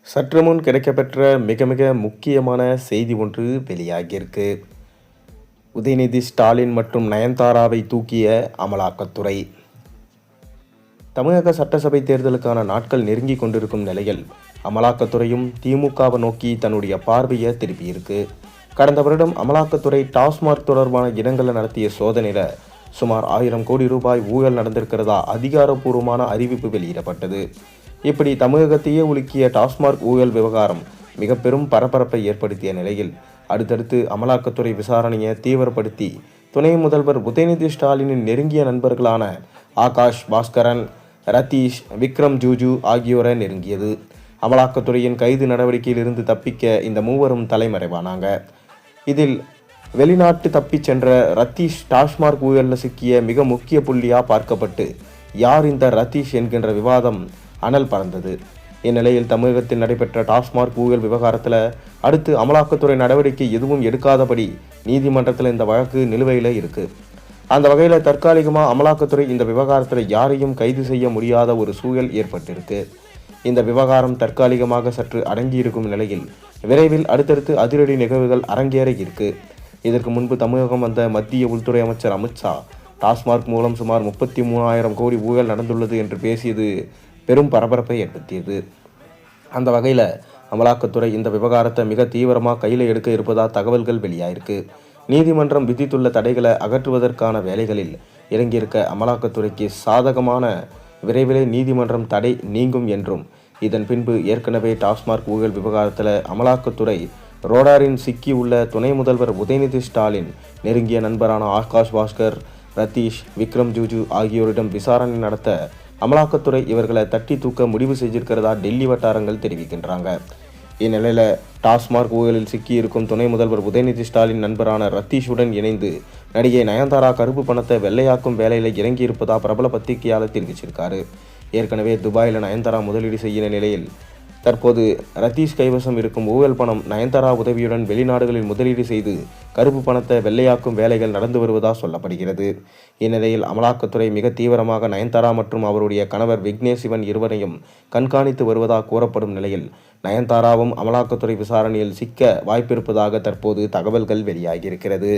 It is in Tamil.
சற்று முன் கிடைக்கப்பெற்ற மிக மிக முக்கியமான செய்தி ஒன்று வெளியாகியிருக்கு. உதயநிதி ஸ்டாலின் மற்றும் நயன்தாராவை தூக்கிய அமலாக்கத்துறை. தமிழக சட்டசபை தேர்தலுக்கான நாட்கள் நெருங்கி கொண்டிருக்கும் நிலையில் அமலாக்கத்துறையும் திமுகவை நோக்கி தன்னுடைய பார்வையை திருப்பியிருக்கு. கடந்த வருடம் அமலாக்கத்துறை டாஸ்மாக் தொடர்பான இடங்களில் நடத்திய சோதனையில் சுமார் 1000 கோடி ரூபாய் ஊழல் நடந்திருக்கிறதா அதிகாரப்பூர்வமான அறிவிப்பு வெளியிடப்பட்டது. இப்படி தமிழகத்தையே உலுக்கிய டாஸ்மாக் ஊழல் விவகாரம் மிக பெரும் பரபரப்பை ஏற்படுத்திய நிலையில் அடுத்தடுத்து அமலாக்கத்துறை விசாரணையை தீவிரப்படுத்தி துணை முதல்வர் உதயநிதி ஸ்டாலினின் நெருங்கிய நண்பர்களான ஆகாஷ் பாஸ்கரன், ரத்தீஷ், விக்ரம் ஜூஜு ஆகியோரை நெருங்கியது. அமலாக்கத்துறையின் கைது நடவடிக்கையில் இருந்து தப்பிக்க இந்த மூவரும் தலைமறைவானாங்க. இதில் வெளிநாட்டு தப்பிச் சென்ற ரத்தீஷ் டாஸ்மாக் ஊழலில் சிக்கிய மிக முக்கிய புள்ளியா பார்க்கப்பட்டு யார் இந்த ரத்தீஷ் என்கின்ற விவாதம் அனல் பறந்தது. இந்நிலையில் தமிழகத்தில் நடைபெற்ற டாஸ்மாக் ஊழல் விவகாரத்தில் அடுத்து அமலாக்கத்துறை நடவடிக்கை எதுவும் எடுக்காதபடி நீதிமன்றத்தில் இந்த வழக்கு நிலுவையில் இருக்கு. அந்த வகையில் தற்காலிகமாக அமலாக்கத்துறை இந்த விவகாரத்தில் யாரையும் கைது செய்ய முடியாத ஒரு சூழல் ஏற்பட்டிருக்கு. இந்த விவகாரம் தற்காலிகமாக சற்று அடங்கியிருக்கும் நிலையில் விரைவில் அடுத்தடுத்து அதிரடி நிகழ்வுகள் அரங்கேற இருக்கு. இதற்கு முன்பு தமிழகம் வந்த மத்திய உள்துறை அமைச்சர் அமித்ஷா டாஸ்மாக் மூலம் சுமார் 33,000 கோடி ஊழல் நடந்துள்ளது என்று பேசியது பெரும் பரபரப்பை ஏற்படுத்தியது. அந்த வகையில் அமலாக்கத்துறை இந்த விவகாரத்தை மிக தீவிரமாக கையில் எடுக்க இருப்பதா தகவல்கள் வெளியாயிருக்கு. நீதிமன்றம் விதித்துள்ள தடைகளை அகற்றுவதற்கான வேலைகளில் இறங்கியிருக்க அமலாக்கத்துறைக்கு சாதகமான விரைவிலே நீதிமன்றம் தடை நீங்கும் என்றும், இதன் பின்பு ஏற்கனவே டாஸ்மாக் ஊழல் விவகாரத்தில் அமலாக்கத்துறை ரோடாரின் சிக்கியுள்ள துணை முதல்வர் உதயநிதி ஸ்டாலின் நெருங்கிய நண்பரான ஆகாஷ் பாஸ்கர், ரத்தீஷ், விக்ரம் ஜூஜு ஆகியோரிடம் விசாரணை நடத்த அமலாக்கத்துறை இவர்களை தட்டி தூக்க முடிவு செஞ்சிருக்கிறதா டெல்லி வட்டாரங்கள் தெரிவிக்கின்றாங்க. இந்நிலையில் டாஸ்மாக் ஊழலில் சிக்கியிருக்கும் துணை முதல்வர் உதயநிதி ஸ்டாலின் நண்பரான ரத்தீஷுடன் இணைந்து நடிகை நயன்தாரா கருப்பு பணத்தை வெள்ளையாக்கும் வேலையில் இறங்கியிருப்பதா பிரபல பத்திரிகையாளர் தெரிவிச்சிருக்காரு. ஏற்கனவே துபாயில் நயன்தாரா முதலீடு செய்ய நிலையில் தற்போது ரத்தீஷ் கைவசம் இருக்கும் ஊழல் பணம் நயன்தாரா உதவியுடன் வெளிநாடுகளில் முதலீடு செய்து கருப்பு பணத்தை வெள்ளையாக்கும் வேலைகள் நடந்து வருவதாக சொல்லப்படுகிறது. இந்நிலையில் அமலாக்கத்துறை மிக தீவிரமாக நயன்தாரா மற்றும் அவருடைய கணவர் விக்னேஷ் சிவன் இருவரையும் கண்காணித்து வருவதாக கூறப்படும் நிலையில் நயன்தாராவும் அமலாக்கத்துறை விசாரணையில் சிக்க வாய்ப்பிருப்பதாக தற்போது தகவல்கள் வெளியாகியிருக்கிறது.